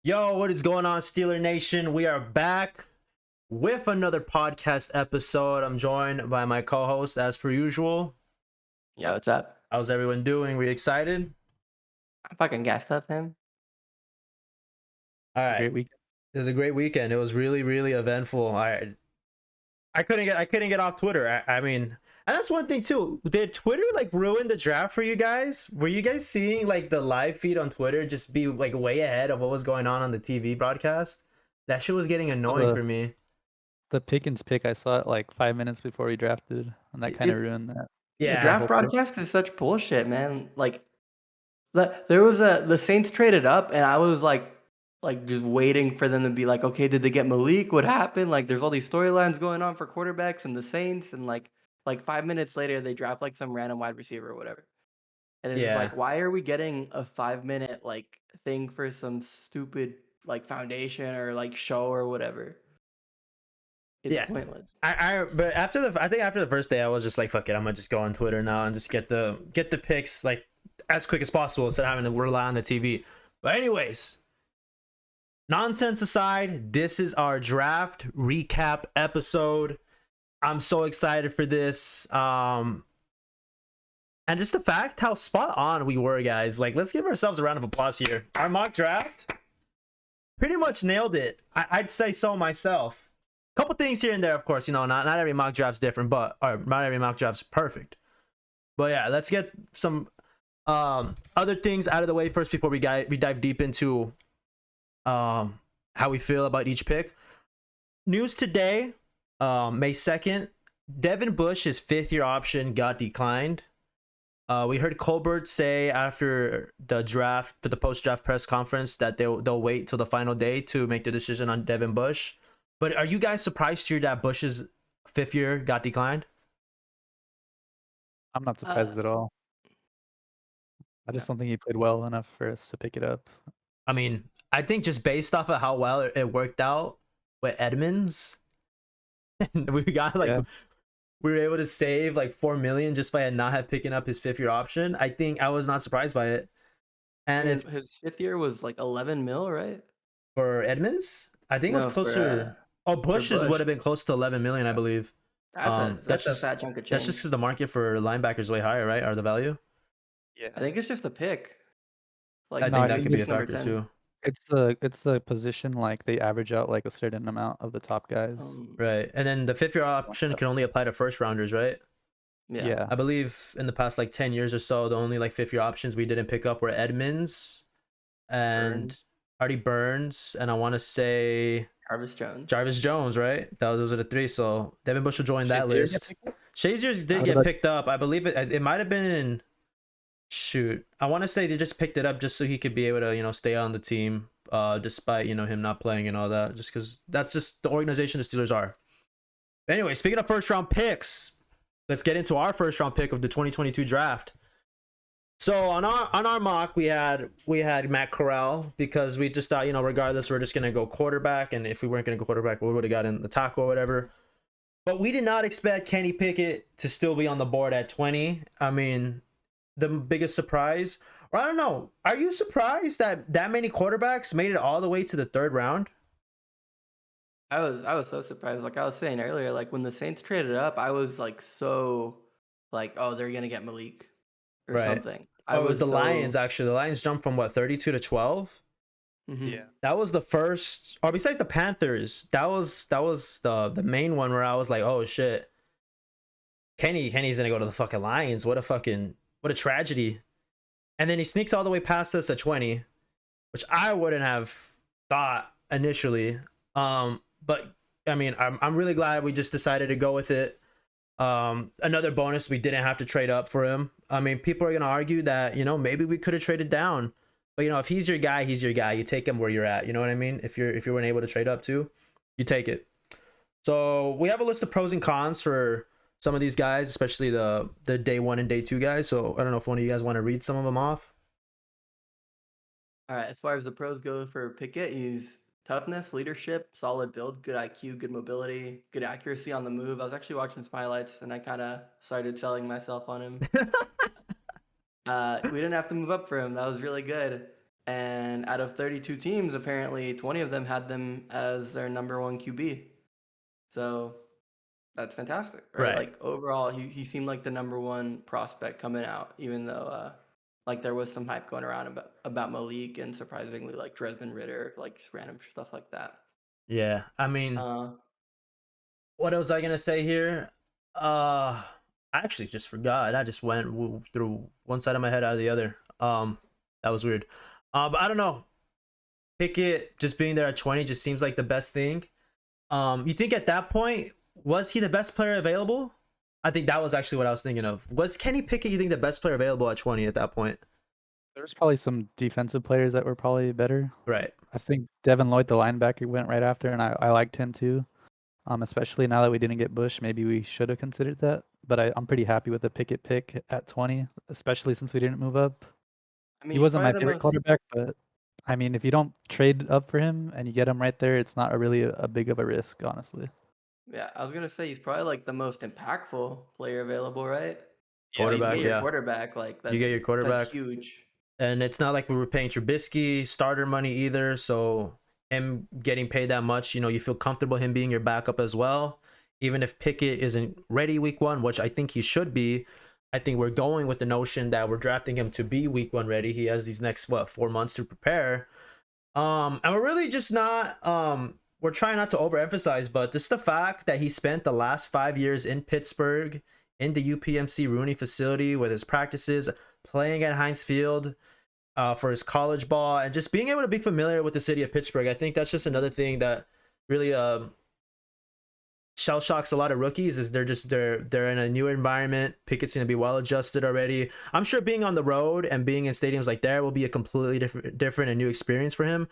Yo, what is going on, Steeler Nation? We are back with another podcast episode. I'm joined by my co-host, as per usual. Yo, what's up? How's everyone doing? We excited? I'm fucking gassed up, him. All right. Great week. It was a great weekend. It was really, really eventful. I couldn't get off Twitter. I mean, and that's one thing too. Did Twitter like ruin the draft for you guys? Were you guys seeing like the live feed on Twitter just be like way ahead of what was going on the TV broadcast? That shit was getting annoying for me. The Pickens pick, I saw it like 5 minutes before we drafted, and that kind of ruined that. Yeah, the draft broadcast is such bullshit, man. Like, there was the Saints traded up, and I was like just waiting for them to be like, okay, did they get Malik? What happened? Like, there's all these storylines going on for quarterbacks and the Saints, and like 5 minutes later, they draft like some random wide receiver or whatever. And it's like, why are we getting a 5-minute like thing for some stupid like foundation or like show or whatever? It's pointless. But I think after the first day, I was just like, fuck it, I'm gonna just go on Twitter now and just get the picks like as quick as possible instead of having to rely on the TV. But anyways, nonsense aside, this is our draft recap episode. I'm so excited for this. And just the fact how spot on we were, guys. Like, let's give ourselves a round of applause here. Our mock draft pretty much nailed it. I'd say so myself. Couple things here and there, of course, not every mock draft's different, but not every mock draft's perfect. But yeah, let's get some other things out of the way first before we dive deep into how we feel about each pick. News today, May 2nd, Devin Bush's 5th-year option got declined. We heard Colbert say after the draft, for the post-draft press conference, that they'll wait till the final day to make the decision on Devin Bush. But are you guys surprised to hear that Bush's 5th year got declined? I'm not surprised at all. I just don't think he played well enough for us to pick it up. I mean, I think just based off of how well it worked out with Edmonds, and we were able to save like $4 million just by not have picking up his 5th year option. I think I was not surprised by it. And if his 5th year was like 11 mil, right? For Edmonds, I think it was closer. Bush's would have been close to 11 million, I believe. That's a fat chunk of change. That's just because the market for linebackers is way higher, right? Or the value? Yeah, I think it's just a pick. Like, I think that could be a factor too. It's the position, like they average out like a certain amount of the top guys. Right. And then the 5th year option can only apply to first rounders, right? Yeah. I believe in the past like 10 years or so, the only like 5th year options we didn't pick up were Edmonds and Artie Burns, and I want to say Jarvis Jones, right? Those are the 3. So Devin Bush will join that list. Shazier's did get picked up. I believe it might have been. Shoot, I want to say they just picked it up just so he could be able to stay on the team, despite him not playing and all that. Just because that's just the organization the Steelers are. Anyway, speaking of first round picks, let's get into our first round pick of the 2022 draft. So on our mock, we had Matt Corral because we just thought, regardless, we're just gonna go quarterback, and if we weren't gonna go quarterback, we would have gotten the tackle or whatever. But we did not expect Kenny Pickett to still be on the board at 20. I mean, the biggest surprise, or I don't know, are you surprised that many quarterbacks made it all the way to the 3rd round? I was so surprised. Like I was saying earlier, like when the Saints traded up, I was like so like, oh, they're gonna get Malik or something. It was the Lions, actually. The Lions jumped from 32 to 12. Mm-hmm. Yeah, that was the first, or besides the Panthers, that was the main one where I was like, oh shit, Kenny's gonna go to the fucking Lions. What a tragedy. And then he sneaks all the way past us at 20, which I wouldn't have thought initially. But I mean, I'm really glad we just decided to go with it. Another bonus, we didn't have to trade up for him. I mean, people are gonna argue that maybe we could have traded down, but if he's your guy, he's your guy. You take him where you're at. You know what I mean? If you weren't able to trade up too, you take it. So we have a list of pros and cons for some of these guys, especially the day 1 and day 2 guys. So I don't know if one of you guys want to read some of them off. All right. As far as the pros go for Pickett, he's toughness, leadership, solid build, good IQ, good mobility, good accuracy on the move. I was actually watching some highlights and I kind of started selling myself on him. We didn't have to move up for him. That was really good. And out of 32 teams, apparently 20 of them had them as their number one QB. So that's fantastic, right? Right. Like overall, he seemed like the number one prospect coming out, even though like there was some hype going around about Malik and surprisingly like Desmond Ritter, like just random stuff like that. Yeah, I mean, Uh, what was I gonna say here? I actually just forgot. I just went through one side of my head out of the other. That was weird. But I don't know. Pickett just being there at 20 just seems like the best thing. You think at that point, was he the best player available? I think that was actually what I was thinking of. Was Kenny Pickett, you think, the best player available at 20 at that point? There's probably some defensive players that were probably better. Right. I think Devin Lloyd, the linebacker, went right after, and I liked him too. Especially now that we didn't get Bush, maybe we should have considered that. But I'm pretty happy with the Pickett pick at 20, especially since we didn't move up. I mean, He he's wasn't my probably the favorite most. quarterback, but I mean, if you don't trade up for him and you get him right there, it's not really a big of a risk, honestly. Yeah, I was gonna say he's probably like the most impactful player available, right? Quarterback, You get your yeah. quarterback, like You get your quarterback. That's huge. And it's not like we were paying Trubisky starter money either. So him getting paid that much, you feel comfortable him being your backup as well. Even if Pickett isn't ready week 1, which I think he should be, I think we're going with the notion that we're drafting him to be week 1 ready. He has these next 4 months to prepare. And we're really just not we're trying not to overemphasize, but just the fact that he spent the last 5 years in Pittsburgh in the UPMC Rooney facility with his practices, playing at Heinz Field for his college ball, and just being able to be familiar with the city of Pittsburgh. I think that's just another thing that really shell shocks a lot of rookies is they're in a new environment. Pickett's going to be well adjusted already. I'm sure being on the road and being in stadiums like there will be a completely different and new experience for him.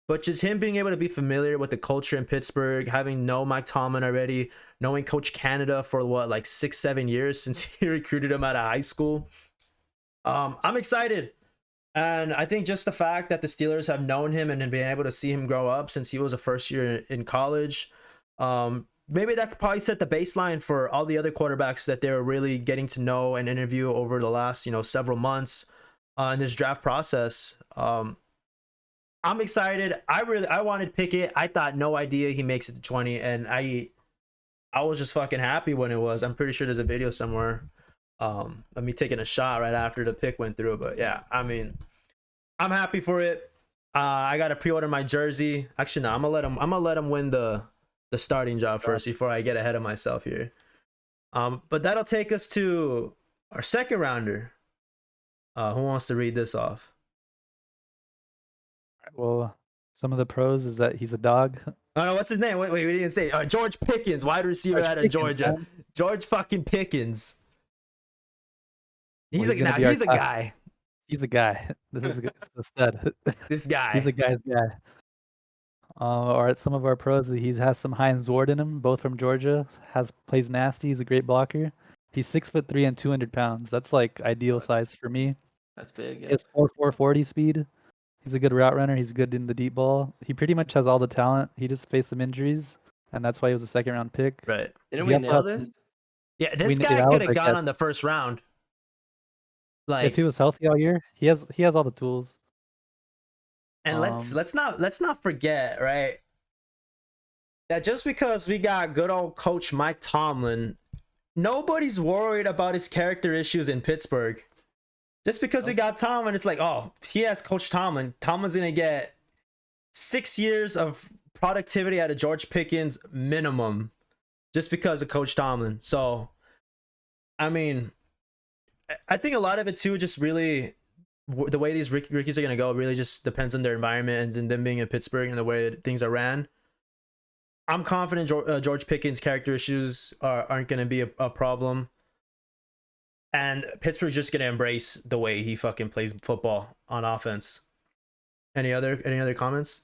But just him being able to be familiar with the culture in Pittsburgh, having known Mike Tomlin already, knowing Coach Canada for like 6-7 years since he recruited him out of high school. I'm excited. And I think just the fact that the Steelers have known him and been able to see him grow up since he was a first year in college, maybe that could probably set the baseline for all the other quarterbacks that they're really getting to know and interview over the last, several months in this draft process. I'm excited. I wanted Pickett. I thought no idea he makes it to 20, and I was just fucking happy when it was. I'm pretty sure there's a video somewhere of me taking a shot right after the pick went through. But yeah, I mean, I'm happy for it. I gotta pre-order my jersey. Actually, no, I'm gonna let him win the starting job first before I get ahead of myself here. But that'll take us to our second rounder. Who wants to read this off? Well, some of the pros is that he's a dog. Oh no, what's his name? Wait, we didn't say. George Pickens, wide receiver George out of Pickens, Georgia. man. George fucking Pickens. Well, He's a guy. He's a guy. This is a stud. This guy. He's a guy's guy. Or at some of our pros, he has some Heinz Ward in him, both from Georgia. Plays nasty. He's a great blocker. He's 6'3" and 200 pounds. That's like ideal size for me. That's big. He Yeah. has 4.40 speed. He's a good route runner. He's good in the deep ball. He pretty much has all the talent. He just faced some injuries, and that's why he was a second-round pick. Right. Didn't He we also nail has this? Yeah, this We guy nailed could have it, gone yeah. on the first round. If Like, he was healthy all year, he has all the tools. and let's not forget, right? That just because we got good old coach Mike Tomlin, nobody's worried about his character issues in Pittsburgh. Just because we got Tomlin, it's like, oh, he has Coach Tomlin. Tomlin's gonna get 6 years of productivity out of George Pickens minimum, just because of Coach Tomlin. So, I mean, I think a lot of it too, just really the way these rookies are gonna go, really just depends on their environment and them being in Pittsburgh and the way that things are ran. I'm confident George Pickens' character issues aren't gonna be a problem. And Pittsburgh's just gonna embrace the way he fucking plays football on offense. Any other comments?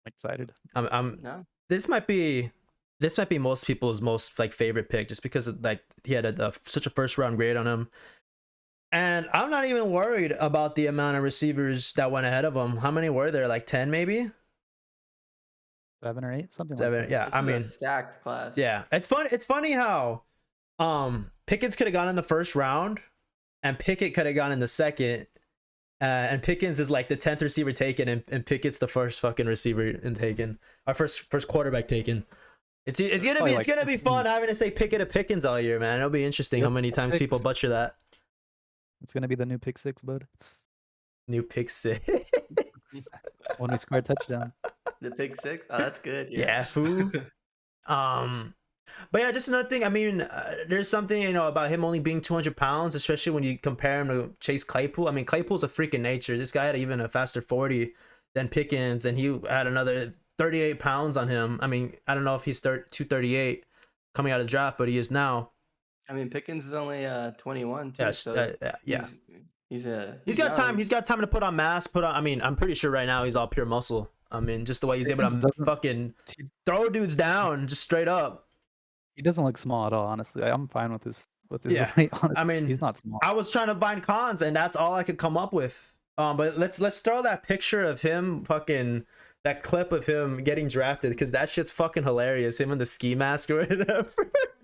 I'm excited. I'm No. This might be most people's most like favorite pick, just because of, like, he had such a first round grade on him. And I'm not even worried about the amount of receivers that went ahead of him. How many were there? Like 10 maybe? 7 or 8, something 7. like that. Yeah, This I is mean, a stacked class. yeah, it's funny how Pickens could have gone in the first round and Pickett could have gone in the second, And Pickens is like the 10th receiver taken, and Pickett's the first fucking receiver in taken, our first quarterback taken. It's gonna be fun having to say Pickett to Pickens all year, man. It'll be interesting how many times people butcher that. It's gonna be the new pick six, bud. New pick six. When we score a touchdown. The pick six. Oh, that's good. Yeah, fool. But yeah, just another thing. I mean, there's something about him only being 200 pounds, especially when you compare him to Chase Claypool. I mean, Claypool's a freaking nature. This guy had even a faster 40 than Pickens, and he had another 38 pounds on him. I mean, I don't know if he's 238 coming out of the draft, but he is now. I mean, Pickens is only 21 too. Yes, so yeah. He's got young. time. He's got time to put on mass. I mean, I'm pretty sure right now he's all pure muscle. I mean, just the way he's able to fucking throw dudes down just straight up. He doesn't look small at all, honestly. I'm fine with his Yeah. weight. I mean, he's not small. I was trying to find cons, and that's all I could come up with. But let's throw that picture of him that clip of him getting drafted, because that shit's fucking hilarious. Him in the ski mask or whatever.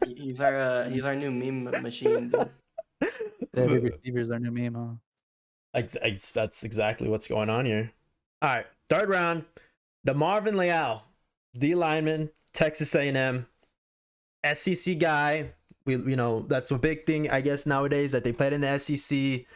He's our new meme machine. Every receiver's our new meme, huh? That's exactly what's going on here. All right, third round, the Marvin Leal, D lineman, Texas A&M, SEC guy. That's a big thing, I guess, nowadays, that they played in the SEC.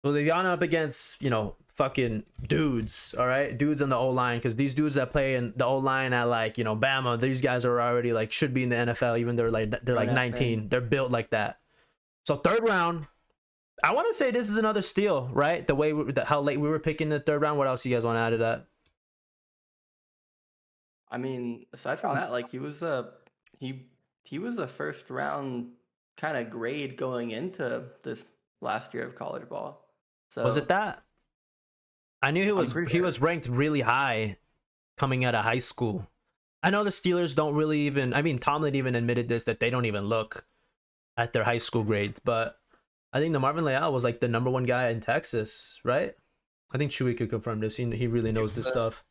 Well, they've gone up against fucking dudes, all right, dudes on the O-line, because these dudes that play in the O-line at Bama, these guys are already should be in the NFL, even they're like 19. They're built like that. So third round, I want to say this is another steal, right? The way how late we were picking the third round. What else you guys want to add to that? I mean, aside from that, he was a first round kind of grade going into this last year of college ball. So was it that? I knew he was ranked really high coming out of high school. I know the Steelers don't really even. I mean, Tomlin even admitted this, that they don't even look at their high school grades, but I think the Marvin Leal was the number one guy in Texas, right? I think Chewy could confirm this. He really knows this stuff.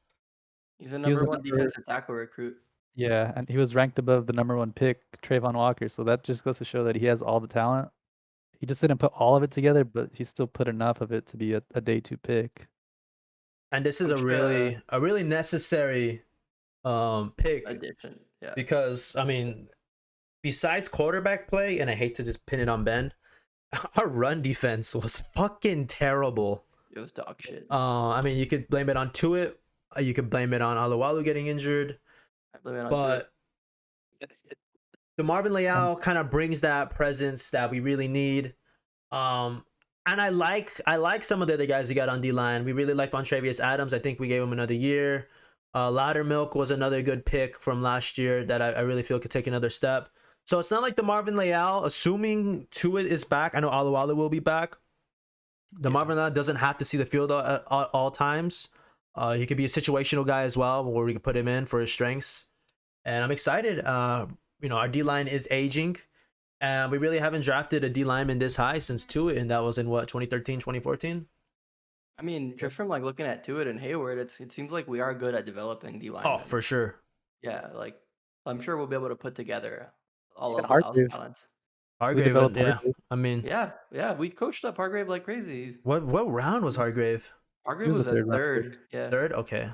He's a number one defensive tackle recruit. Yeah, and he was ranked above the number one pick, Trayvon Walker. So that just goes to show that he has all the talent. He just didn't put all of it together, but he still put enough of it to be a day 2 pick. And this is a really necessary pick addition. Yeah. Because I mean, besides quarterback play, and I hate to just pin it on Ben, our run defense was fucking terrible. It was dog shit. I mean, you could blame it on Tuitt. You could blame it on Alualu getting injured. I blame it on but the Marvin Leal kind of brings that presence that we really need. And I like some of the other guys we got on D-line. We really like Bontravious Adams. I think we gave him another year. Loudermilk was another good pick from last year that I really feel could take another step. So it's not like the Marvin Leal, assuming Tuitt is back. I know Alualu will be back. The Marvin Leal doesn't have to see the field at all times. He could be a situational guy as well, where we could put him in for his strengths. And I'm excited. Our D-line is aging. And we really haven't drafted a D lineman this high since Tuitt, and that was in what, 2013, 2014? I mean, just from looking at Tuitt and Hayward, it seems like we are good at developing D linemen. Oh, for sure. Yeah, I'm sure we'll be able to put together all of the house talents. Hargrave, yeah. I mean, yeah, we coached up Hargrave like crazy. What round was Hargrave? Hargrave was at third. Yeah. Third? Okay.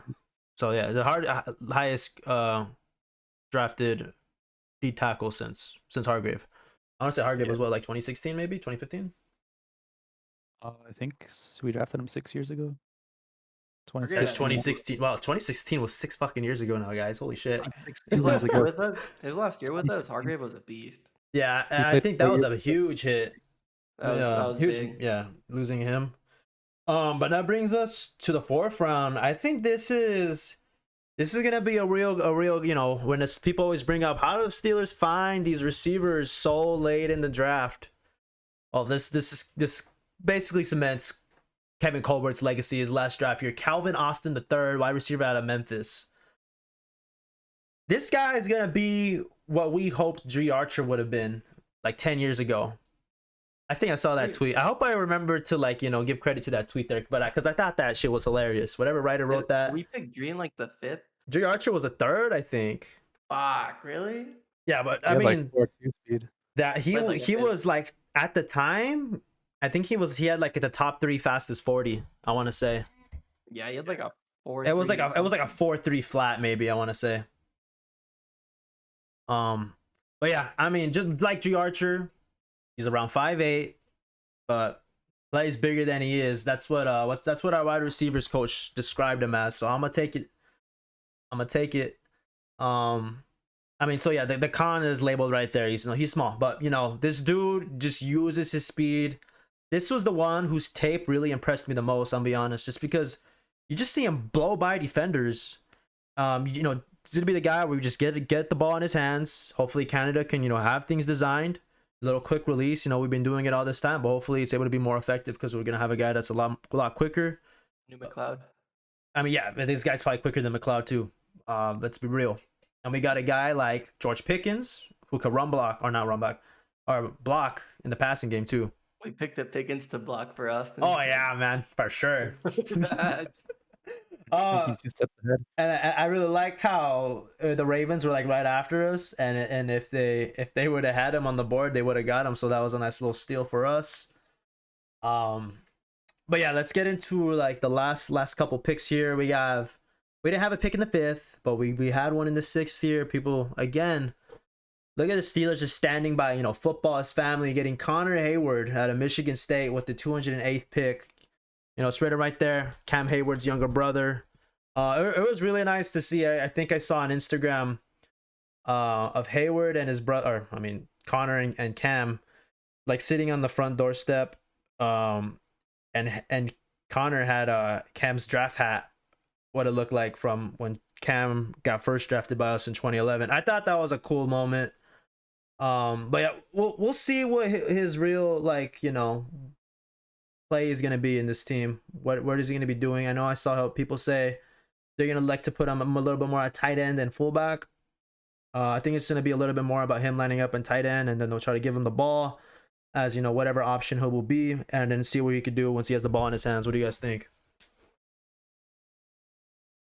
So yeah, the highest drafted D tackle since Hargrave. I want to say Hargrave was what, 2016 maybe? 2015? I think we drafted him 6 years ago. It's 2016. Wow, 2016 was 6 fucking years ago now, guys. Holy shit. His last year with us, Hargrave was a beast. Yeah, I think that was a huge hit. That was huge, big. Yeah, losing him. But that brings us to the 4th round. I think this is gonna be a real, when people always bring up, how do the Steelers find these receivers so late in the draft? Well, this basically cements Kevin Colbert's legacy, his last draft year. Calvin Austin III, wide receiver out of Memphis. This guy is gonna be what we hoped Dre Archer would have been 10 years ago. I think I saw that tweet. I hope I remember to give credit to that tweet there, but because I thought that shit was hilarious. Whatever writer wrote that. We picked Dre in the 5th. Dre Archer was a 3rd, I think. Fuck, really? Yeah, but I mean, 4.2 speed. that he was at the time, I think he had like the top 3 fastest 40. I want to say Yeah, he had like a 4. it was like a 4.3 flat maybe. I want to say. But yeah, I mean, just like G Archer, he's around 5'8", but plays bigger than he is. That's what our wide receivers coach described him as. So I'm gonna take it. I mean, so yeah, the con is labeled right there. He's small, but this dude just uses his speed. This was the one whose tape really impressed me the most. I'll be honest, just because you just see him blow by defenders. It's gonna be the guy where we just get the ball in his hands. Hopefully Canada can have things designed, a little quick release. We've been doing it all this time, but hopefully it's able to be more effective because we're gonna have a guy that's a lot quicker. New McLeod. I mean, yeah, this guy's probably quicker than McLeod too. Let's be real. And we got a guy like George Pickens who could block in the passing game too. We picked up Pickens to block for us. Oh yeah, man, for sure. Thinking 2 steps ahead. And I really like how the Ravens were like right after us, and if they would have had him on the board, they would have got him. So that was a nice little steal for us. But yeah, let's get into like the last couple picks here. We didn't have a pick in the 5th, but we had one in the 6th here. People, again, look at the Steelers just standing by, football as family, getting Connor Hayward out of Michigan State with the 208th pick. It's written right there. Cam Hayward's younger brother. It was really nice to see. I think I saw on Instagram of Hayward and his brother, Connor and Cam, like sitting on the front doorstep. And Connor had Cam's draft hat, what it looked like from when Cam got first drafted by us in 2011. I thought that was a cool moment. But yeah, we'll see what his real play is gonna be in this team. What is he gonna be doing? I know I saw how people say they're gonna like to put him a little bit more at tight end and fullback. I think it's gonna be a little bit more about him lining up in tight end, and then they'll try to give him the ball as whatever option he will be, and then see what he could do once he has the ball in his hands. What do you guys think?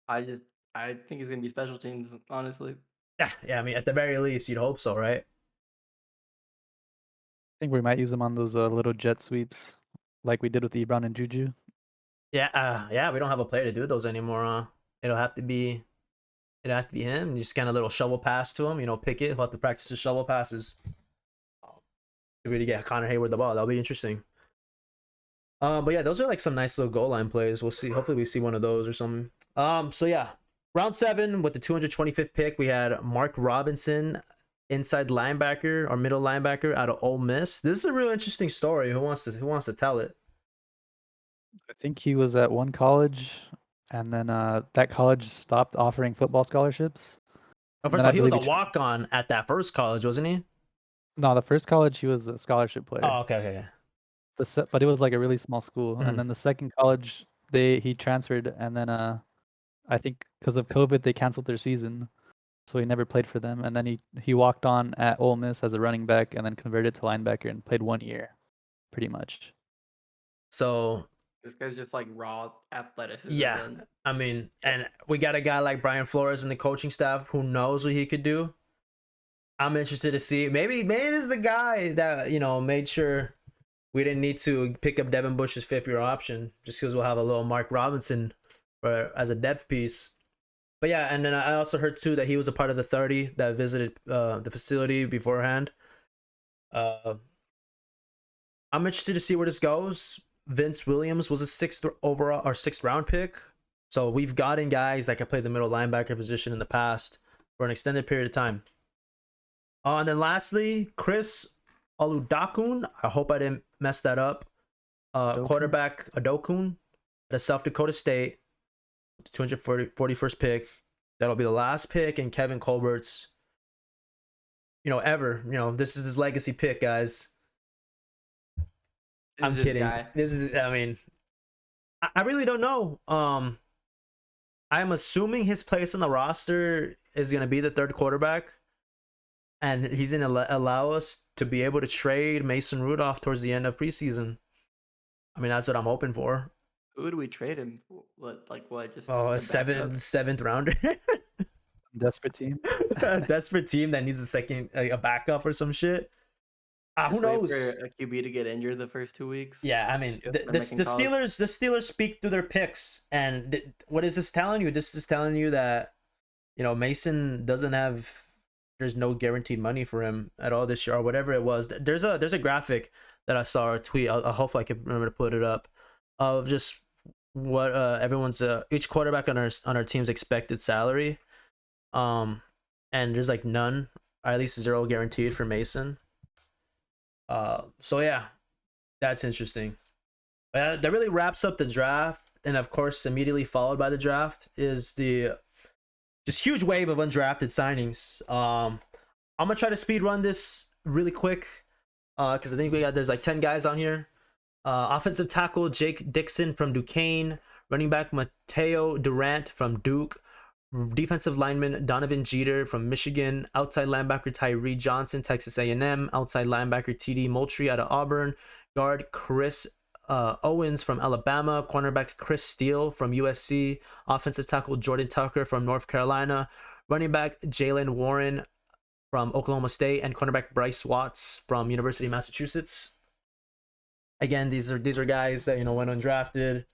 I think he's gonna be special teams, honestly. Yeah. I mean, at the very least, you'd hope so, right? I think we might use him on those little jet sweeps, like we did with Ebron and Juju. Yeah. We don't have a player to do those anymore. It'll have to be him. Just kind of little shovel pass to him. Pickett. He'll have to practice his shovel passes. To really get Connor Hayward the ball. That'll be interesting. But yeah, those are like some nice little goal line plays. We'll see. Hopefully we see one of those or something. So yeah, round 7 with the 225th pick, we had Mark Robinson, inside linebacker or middle linebacker out of Ole Miss. This is a real interesting story. Who wants to tell it? I think he was at one college, and then that college stopped offering football scholarships. First of all, he was a walk-on at that first college, wasn't he? No, the first college he was a scholarship player. Oh, okay. But it was like a really small school, Mhm. and then the second college he transferred, and then I think because of COVID they canceled their season, so he never played for them. And then he walked on at Ole Miss as a running back, and then converted to linebacker and played 1 year, pretty much. So This guy's just like raw athleticism. yeah, I mean, and we got a guy like Brian Flores in the coaching staff who knows what he could do. I'm interested to see. Maybe this is the guy that made sure we didn't need to pick up Devin Bush's 5th-year option, just because we'll have a little Mark Robinson as a depth piece. But yeah, and then I also heard too that he was a part of the 30 that visited the facility beforehand. I'm interested to see where this goes. Vince Williams was a 6th round pick. So we've gotten guys that can play the middle linebacker position in the past for an extended period of time. And then lastly, Chris Oludokun. I hope I didn't mess that up. Quarterback Adokun at a South Dakota State, 241st pick. That'll be the last pick in Kevin Colbert's, ever. This is his legacy pick, guys. I'm kidding. This is, I really don't know. I'm assuming his place on the roster is going to be the 3rd quarterback. And he's going to allow us to be able to trade Mason Rudolph towards the end of preseason. That's what I'm hoping for. Who would we trade him for? What? Just a seventh rounder. Desperate team. A desperate team that needs a backup or some shit. Who Just wait knows? for a QB to get injured the first 2 weeks. Yeah, I mean, Yep, the they're making calls. Steelers speak through their picks, and what is this telling you? This is telling you that Mason doesn't have. There's no guaranteed money for him at all this year, or whatever it was. There's a graphic that I saw, or a tweet. I'll hopefully I can remember to put it up, of just what everyone's each quarterback on our team's expected salary, and there's like none, or at least 0 guaranteed for Mason. So yeah, that's interesting. That really wraps up the draft, and of course, immediately followed by the draft is the just huge wave of undrafted signings. I'm gonna try to speed run this really quick, because I think there's like 10 guys on here. Offensive tackle Jake Dixon from Duquesne, running back Mateo Durant from Duke, defensive lineman Donovan Jeter from Michigan, outside linebacker Tyree Johnson, Texas A&M, outside linebacker TD Moultrie out of Auburn, guard Chris Owens from Alabama, cornerback Chris Steele from USC, offensive tackle Jordan Tucker from North Carolina, running back Jalen Warren from Oklahoma State, and cornerback Bryce Watts from University of Massachusetts. Again, these are guys that went undrafted.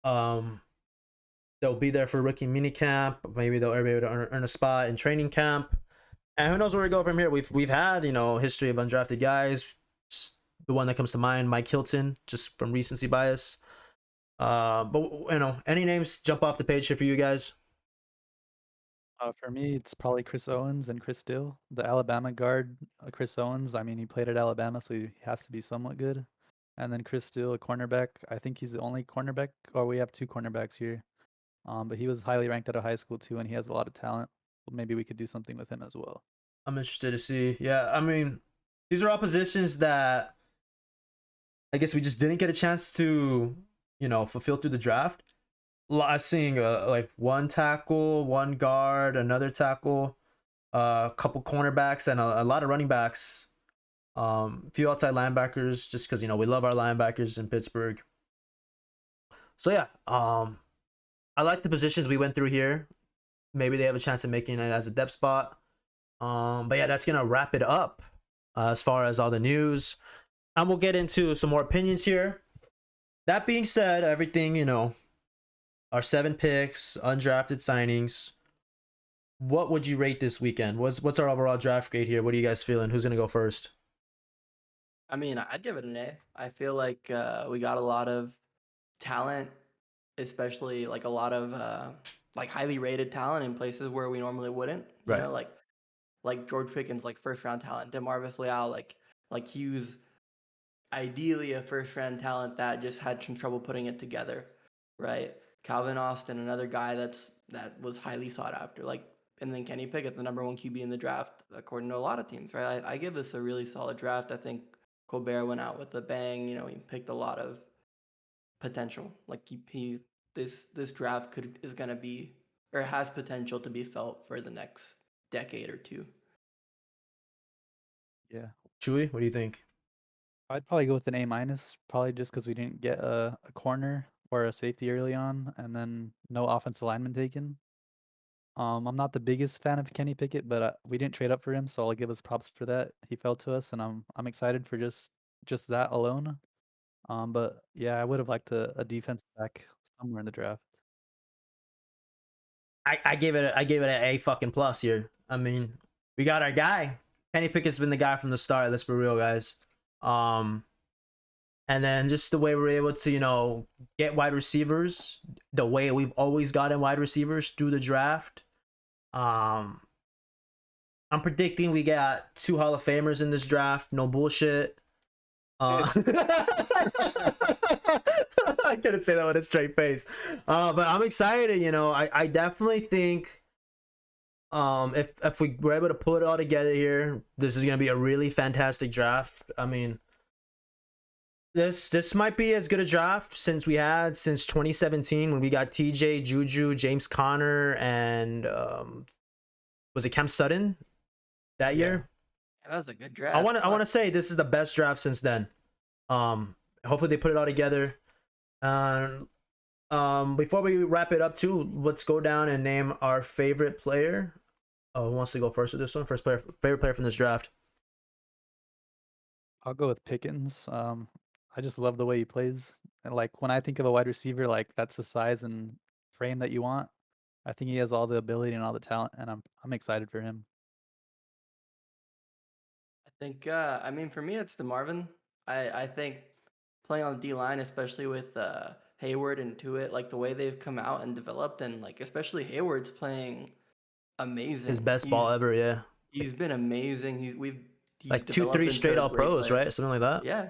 They'll be there for rookie minicamp. Maybe they'll be able to earn a spot in training camp. And who knows where we go from here? We've had history of undrafted guys. The one that comes to mind, Mike Hilton, just from recency bias. But any names jump off the page here for you guys? For me, it's probably Chris Owens and Chris Steele, the Alabama guard. Chris Owens, I mean, he played at Alabama, so he has to be somewhat good. And then Chris Steele, a cornerback. I think he's the only cornerback, or we have 2 cornerbacks here. But he was highly ranked out of high school too, and he has a lot of talent. Well, maybe we could do something with him as well. I'm interested to see. Yeah, I mean, these are all positions that I guess we just didn't get a chance to, fulfill through the draft. I'm seeing like 1 tackle, 1 guard, another tackle, a couple cornerbacks, and a lot of running backs. A few outside linebackers, just because we love our linebackers in Pittsburgh. So yeah, I like the positions we went through here. Maybe they have a chance of making it as a depth spot. But yeah, that's gonna wrap it up as far as all the news, and we'll get into some more opinions here. That being said, everything our 7 picks, undrafted signings. What would you rate this weekend? What's our overall draft grade here? What are you guys feeling? Who's gonna go first? I mean, I'd give it an A. I feel like we got a lot of talent, especially like a lot of like highly rated talent in places where we normally wouldn't. You Right. know, like George Pickens, like first round talent. DeMarvis Leal, like Hughes, ideally a first round talent that just had some trouble putting it together, right? Calvin Austin, another guy that was highly sought after, and then Kenny Pickett, the number 1 QB in the draft, according to a lot of teams, right? I give this a really solid draft. I think Colbert went out with a bang. He picked a lot of potential. Like this draft is gonna be, or has potential to be felt for the next decade or 2. Yeah, Chewy, what do you think? I'd probably go with an A-, probably just because we didn't get a corner or a safety early on, and then no offensive lineman taken. I'm not the biggest fan of Kenny Pickett, but we didn't trade up for him, so I'll give us props for that. He fell to us, and I'm excited for just that alone. But yeah, I would have liked a defensive back somewhere in the draft. I gave it an A fucking plus here. I mean, we got our guy. Kenny Pickett's been the guy from the start. Let's be real, guys. And then just the way we're able to, get wide receivers, the way we've always gotten wide receivers through the draft. I'm predicting we got 2 Hall of Famers in this draft. No bullshit. I couldn't say that with a straight face. But I'm excited. I definitely think if we were able to pull it all together here, this is gonna be a really fantastic draft. I mean, this might be as good a draft since 2017 when we got TJ, Juju, James Conner, and was it Cam Sutton that year? That was a good draft. I want to say this is the best draft since then. Hopefully they put it all together. Before we wrap it up too, let's go down and name our favorite player. Who wants to go first with this one? Favorite player from this draft. I'll go with Pickens. I just love the way he plays. And like when I think of a wide receiver, like that's the size and frame that you want. I think he has all the ability and all the talent, and I'm excited for him. I think, I mean, for me, it's the Marvin. I think playing on the D line, especially with Hayward and Tuitt, like the way they've come out and developed, and like especially Hayward's playing amazing. His best ball ever, yeah. He's been amazing. He's Like 2-3 developed straight into a out great pros, player. right? Something like that. Yeah,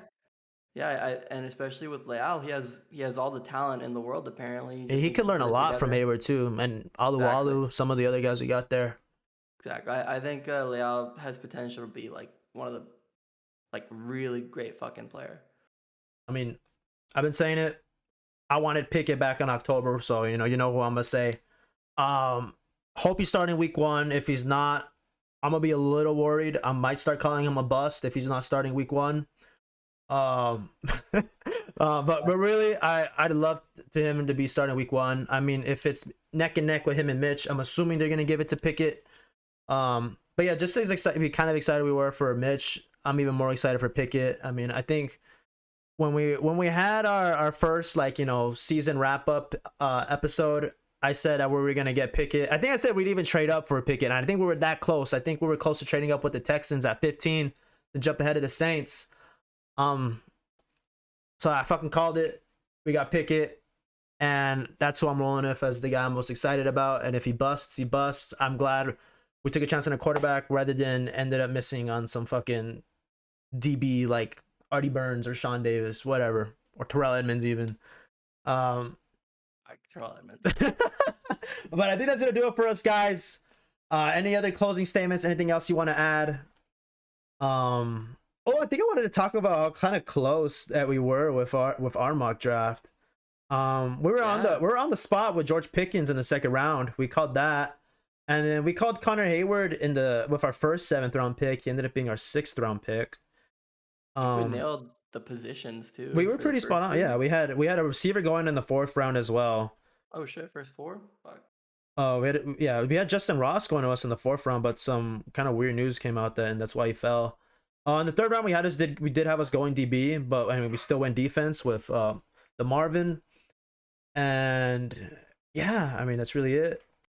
yeah, and especially with Leal, he has all the talent in the world. Apparently, Yeah, he needs could to learn a put it lot from together. Hayward too, and Alualu, some of the other guys we got there. Exactly. I think Leal has potential to be like one of the like really great fucking player. I mean, I've been saying it. I wanted Pickett back in October, so you know who I'm gonna say. Hope he's starting week 1. If he's not, I'm gonna be a little worried. I might start calling him a bust if he's not starting week 1. But really, I'd love for him to be starting week 1. I mean, if it's neck and neck with him and Mitch, I'm assuming they're gonna give it to Pickett. But yeah, just as excited, kind of excited we were for Mitch, I'm even more excited for Pickett. I mean, I think when we had our first season wrap up episode, I said that we were gonna get Pickett. I think I said we'd even trade up for Pickett, and I think we were that close. I think we were close to trading up with the Texans at 15 to jump ahead of the Saints. So I fucking called it. We got Pickett, and that's who I'm rolling with as the guy I'm most excited about. And if he busts, he busts. I'm glad we took a chance on a quarterback rather than ended up missing on some fucking DB like Artie Burns or Sean Davis, whatever, or Terrell Edmonds even. Terrell Edmonds. But I think that's gonna do it for us, guys. Any other closing statements? Anything else you want to add? I think I wanted to talk about how kind of close that we were with our mock draft. We were on the spot with George Pickens in the second round. We called that, and then we called Connor Hayward with our first 7th round pick. He ended up being our 6th round pick. We nailed the positions too. We were pretty spot on. Yeah, we had a receiver going in the 4th round as well. Oh shit, first 4? Fuck. Oh, we had Justin Ross going to us in the 4th round, but some kind of weird news came out then. That's why he fell. In the 3rd round, we did have us going DB, but I mean we still went defense with the Marvin, and yeah, I mean that's really it.